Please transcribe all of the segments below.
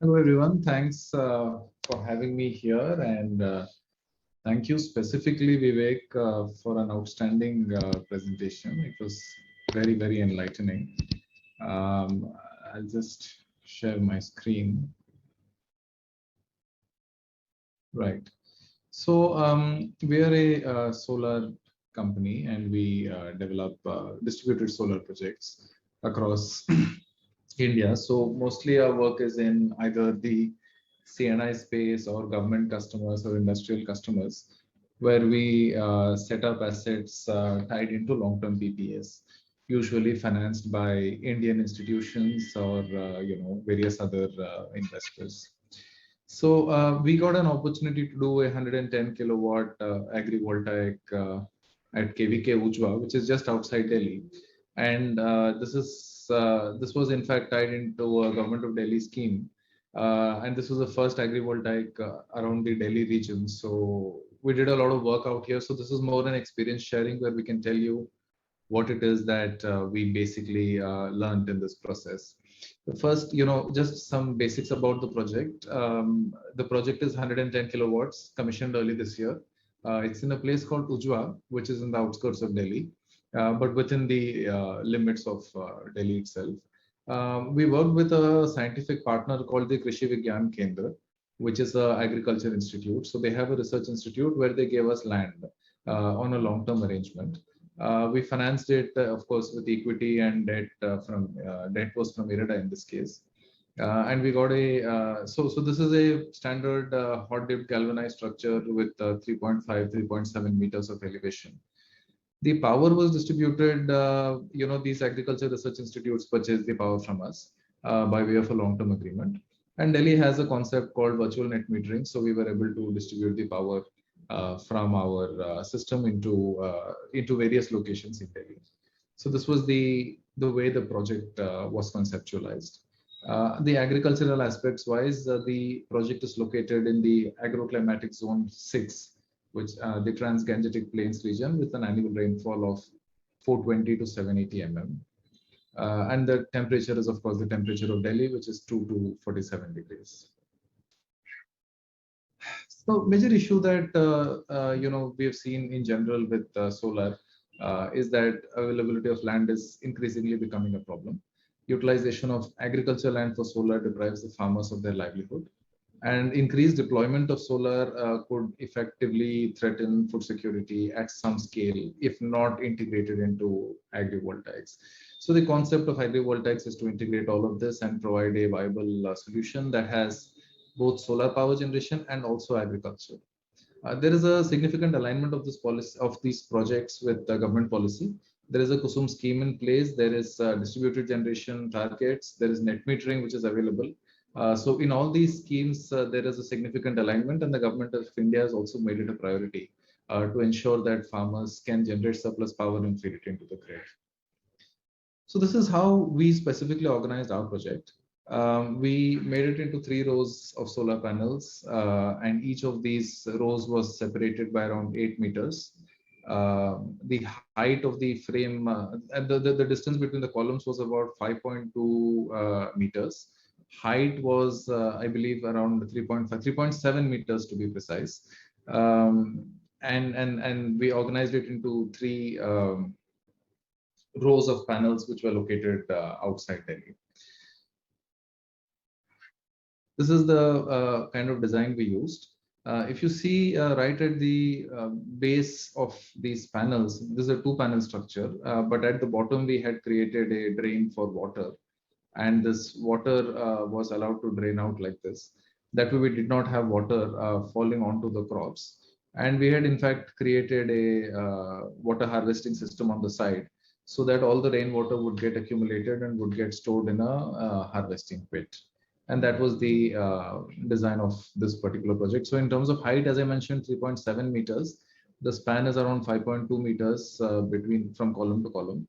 Hello, everyone. Thanks for having me here, and thank you specifically, Vivek, for an outstanding presentation. It was very, very enlightening. Um, I'll just share my screen. Right. So we are a solar company, and we develop distributed solar projects across India. So mostly our work is in either the CNI space or government customers or industrial customers, where we set up assets tied into long-term PPAs, usually financed by Indian institutions or various other investors. So we got an opportunity to do a 110 kilowatt agrivoltaic at KVK Ujwa, which is just outside Delhi, and this was in fact tied into a government of Delhi scheme, and this was the first agrivoltaic around the Delhi region. So we did a lot of work out here. So this is more an experience sharing where we can tell you what it is that we basically learned in this process. First, just some basics about the project. The project is 110 kilowatts, commissioned early this year. It's in a place called Ujwa, which is in the outskirts of Delhi, but within the limits of Delhi itself. We worked with a scientific partner called the Krishi Vigyan Kendra, which is an agriculture institute. So they have a research institute where they gave us land on a long-term arrangement. We financed it, of course, with equity and debt from debt was from IREDA in this case. And we got so this is a standard hot dipped galvanized structure with 3.5, 3.7 meters of elevation. The power was distributed, these agriculture research institutes purchased the power from us by way of a long-term agreement. And Delhi has a concept called virtual net metering. So we were able to distribute the power from our system into various locations in Delhi. So this was the way the project was conceptualized. The agricultural aspects wise, the project is located in the agroclimatic zone 6, which the Trans-Gangetic Plains region, with an annual rainfall of 420 to 780 mm. And the temperature is, of course, the temperature of Delhi, which is 2 to 47 degrees. So major issue that we have seen in general with solar is that availability of land is increasingly becoming a problem. Utilization of agricultural land for solar deprives the farmers of their livelihood, and increased deployment of solar could effectively threaten food security at some scale if not integrated into agrivoltaics. So the concept of agrivoltaics is to integrate all of this and provide a viable solution that has both solar power generation and also agriculture. There is a significant alignment of this policy of these projects with the government policy. There is a Kusum scheme in place. There is distributed generation targets. There is net metering, which is available. So in all these schemes, there is a significant alignment, and the government of India has also made it a priority to ensure that farmers can generate surplus power and feed it into the grid. So this is how we specifically organized our project. We made it into 3 rows of solar panels, and each of these rows was separated by around 8 meters. The height of the frame, the distance between the columns was about 5.2 meters. Height was, I believe, around 3.5, 3.7 meters to be precise. And we organized it into 3 rows of panels which were located outside Delhi. This is the kind of design we used. If you see right at the base of these panels, this is a 2-panel structure, but at the bottom we had created a drain for water, and this water was allowed to drain out like this. That way we did not have water falling onto the crops. And we had in fact created a water harvesting system on the side, so that all the rainwater would get accumulated and would get stored in a harvesting pit. And that was the design of this particular project. So in terms of height, as I mentioned, 3.7 meters. The span is around 5.2 meters between from column to column.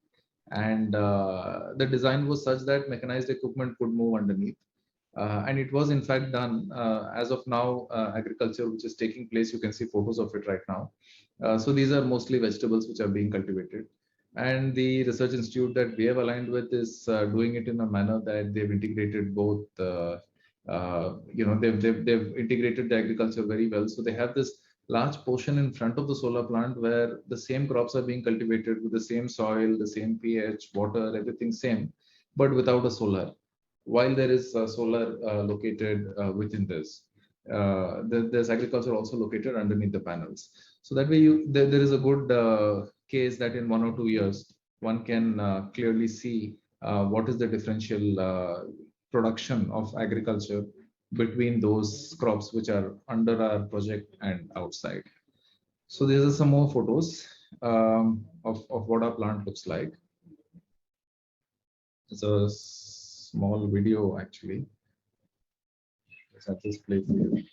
And the design was such that mechanized equipment could move underneath. And it was in fact done as of now, agriculture which is taking place. You can see photos of it right now. So these are mostly vegetables which are being cultivated. And the research institute that we have aligned with is doing it in a manner that they've integrated both they've integrated the agriculture very well. So they have this large portion in front of the solar plant where the same crops are being cultivated with the same soil, the same pH, water, everything same, but without a solar. While there is solar located within this, there's agriculture also located underneath the panels. So that way, there is a good case that in 1 or 2 years, one can clearly see what is the differential production of agriculture between those crops which are under our project and outside. So these are some more photos of what our plant looks like. It's a small video actually. Let's have this play for you.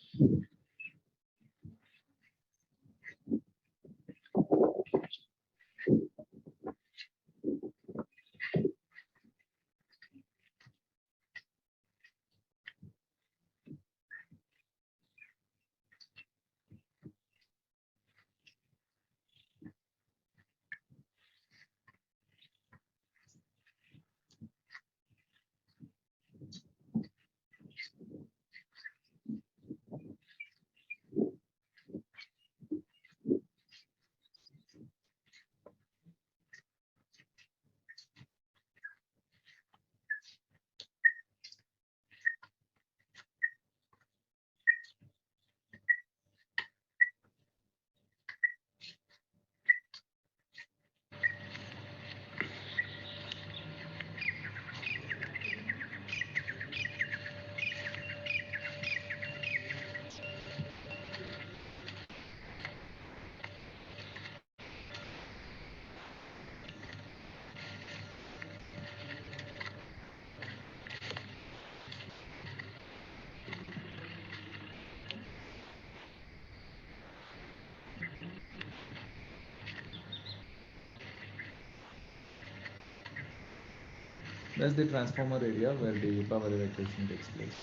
That's the transformer area where the power evacuation takes place.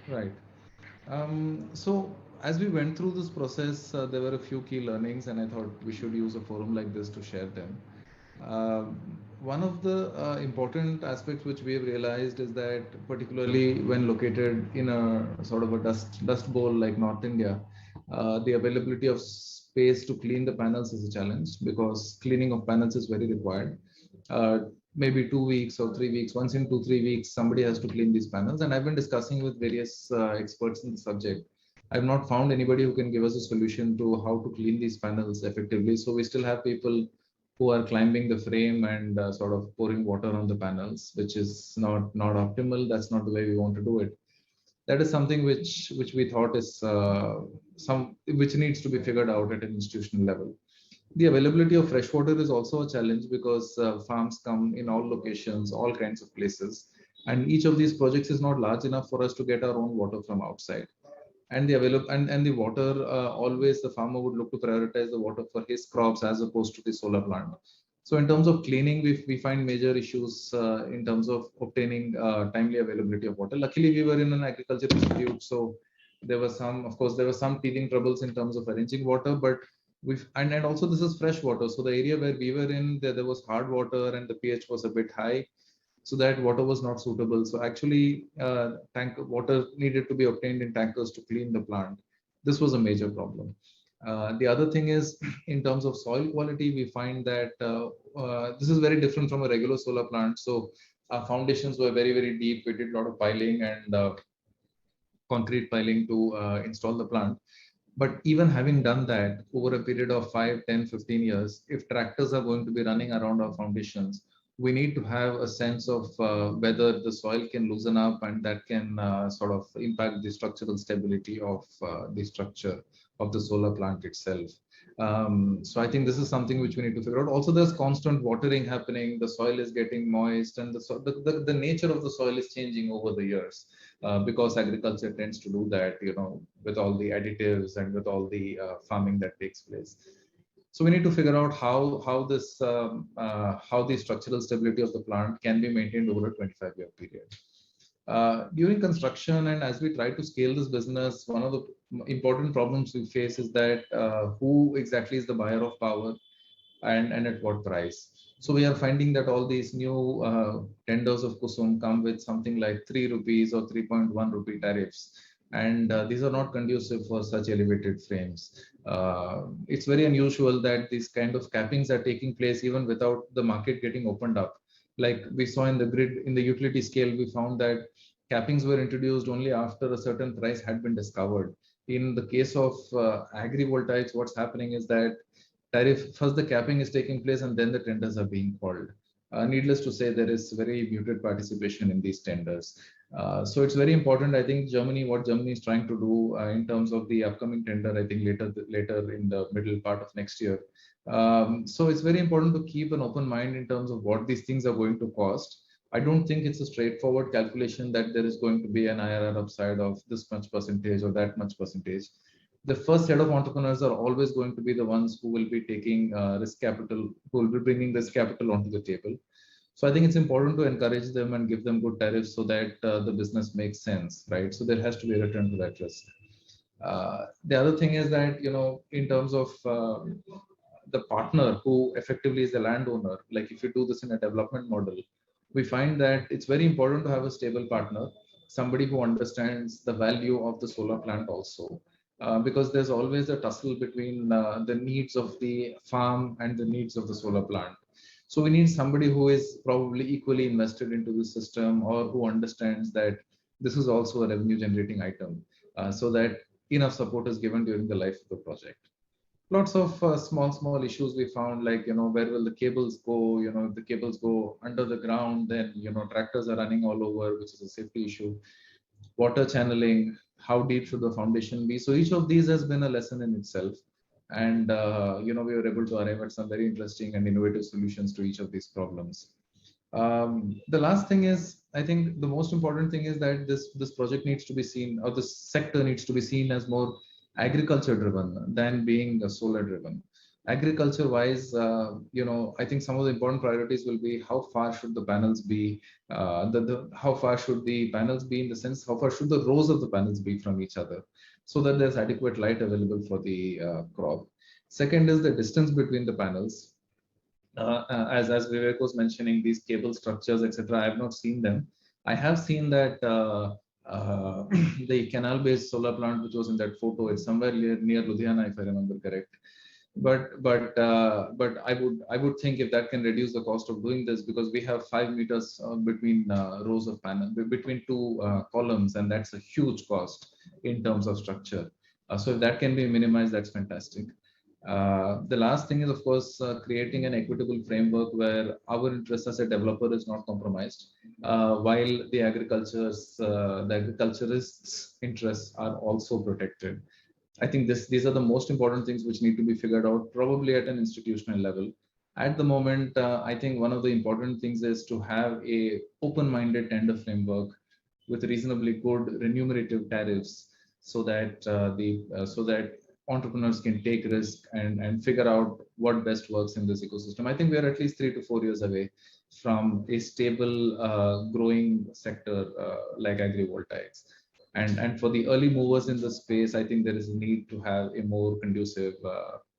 Right. So as we went through this process, there were a few key learnings, and I thought we should use a forum like this to share them. One of the important aspects which we have realized is that, particularly when located in a sort of a dust bowl like North India, the availability of space to clean the panels is a challenge, because cleaning of panels is very required. Maybe 2 weeks or 3 weeks, once in 2-3 weeks, somebody has to clean these panels. And I've been discussing with various experts in the subject. I've not found anybody who can give us a solution to how to clean these panels effectively. So we still have people who are climbing the frame and sort of pouring water on the panels, which is not optimal. That's not the way we want to do it. That is something which we thought is which needs to be figured out at an institutional level. The availability of fresh water is also a challenge, because farms come in all locations, all kinds of places, and each of these projects is not large enough for us to get our own water from outside. And the and the water, always the farmer would look to prioritize the water for his crops as opposed to the solar plant. So in terms of cleaning, we find major issues in terms of obtaining timely availability of water. Luckily, we were in an agriculture institute, so there was some, of course, there were some teething troubles in terms of arranging water, but and also this is fresh water. So the area where we were in, there was hard water and the pH was a bit high, so that water was not suitable. So actually, tank water needed to be obtained in tankers to clean the plant. This was a major problem. The other thing is, in terms of soil quality, we find that this is very different from a regular solar plant. So our foundations were very deep. We did a lot of piling and concrete piling to install the plant. But even having done that over a period of 5, 10, 15 years, if tractors are going to be running around our foundations, we need to have a sense of whether the soil can loosen up, and that can sort of impact the structural stability of the structure of the solar plant itself. So I think this is something which we need to figure out. Also, there's constant watering happening. The soil is getting moist, and the nature of the soil is changing over the years, because agriculture tends to do that, with all the additives and with all the farming that takes place. So we need to figure out how the structural stability of the plant can be maintained over a 25-year period. During construction, and as we try to scale this business, one of the important problems we face is that who exactly is the buyer of power, and at what price. So we are finding that all these new tenders of Kusum come with something like 3 rupees or 3.1 rupee tariffs. And these are not conducive for such elevated frames. It's very unusual that these kind of cappings are taking place even without the market getting opened up. Like we saw in the grid, in the utility scale, we found that cappings were introduced only after a certain price had been discovered. In the case of agrivoltaics, what's happening is that tariff first the capping is taking place and then the tenders are being called. Needless to say, there is very muted participation in these tenders. So it's very important. I think what Germany is trying to do in terms of the upcoming tender, I think later in the middle part of next year. So it's very important to keep an open mind in terms of what these things are going to cost. I don't think it's a straightforward calculation that there is going to be an IRR upside of this much percentage or that much percentage. The first set of entrepreneurs are always going to be the ones who will be taking risk capital, who will be bringing risk capital onto the table. So I think it's important to encourage them and give them good tariffs so that the business makes sense, right? So there has to be a return to that risk. The other thing is that, in terms of the partner who effectively is the landowner, like if you do this in a development model, we find that it's very important to have a stable partner, somebody who understands the value of the solar plant also. Because there's always a tussle between the needs of the farm and the needs of the solar plant. So we need somebody who is probably equally invested into the system or who understands that this is also a revenue generating item, so that enough support is given during the life of the project. Lots of small issues we found, like, where will the cables go? If the cables go under the ground, then tractors are running all over, which is a safety issue. Water channeling, how deep should the foundation be? So each of these has been a lesson in itself. And we were able to arrive at some very interesting and innovative solutions to each of these problems. The last thing is, I think the most important thing is that this project needs to be seen, or this sector needs to be seen as more agriculture driven than being solar driven. Agriculture wise, I think some of the important priorities will be how far should the panels be, how far should the panels be, in the sense how far should the rows of the panels be from each other, so that there's adequate light available for the crop. Second is the distance between the panels. As Vivek was mentioning, these cable structures, etc. I have not seen them. I have seen that the canal-based solar plant, which was in that photo, it's somewhere near Ludhiana, if I remember correct. But I would think if that can reduce the cost of doing this, because we have 5 meters between rows of panel, between two columns, and that's a huge cost in terms of structure. So if that can be minimized, that's fantastic. The last thing is, of course, creating an equitable framework where our interest as a developer is not compromised, while the agriculturists' interests are also protected. I think these are the most important things which need to be figured out, probably at an institutional level. At the moment, I think one of the important things is to have a open-minded tender framework with reasonably good remunerative tariffs, so that so that entrepreneurs can take risk and figure out what best works in this ecosystem. I think we are at least 3 to 4 years away from a stable, growing sector like agrivoltaics. And for the early movers in the space, I think there is a need to have a more conducive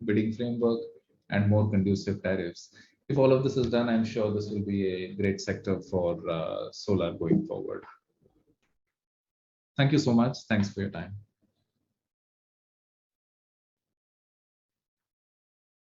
bidding framework and more conducive tariffs. If all of this is done, I'm sure this will be a great sector for solar going forward. Thank you so much. Thanks for your time.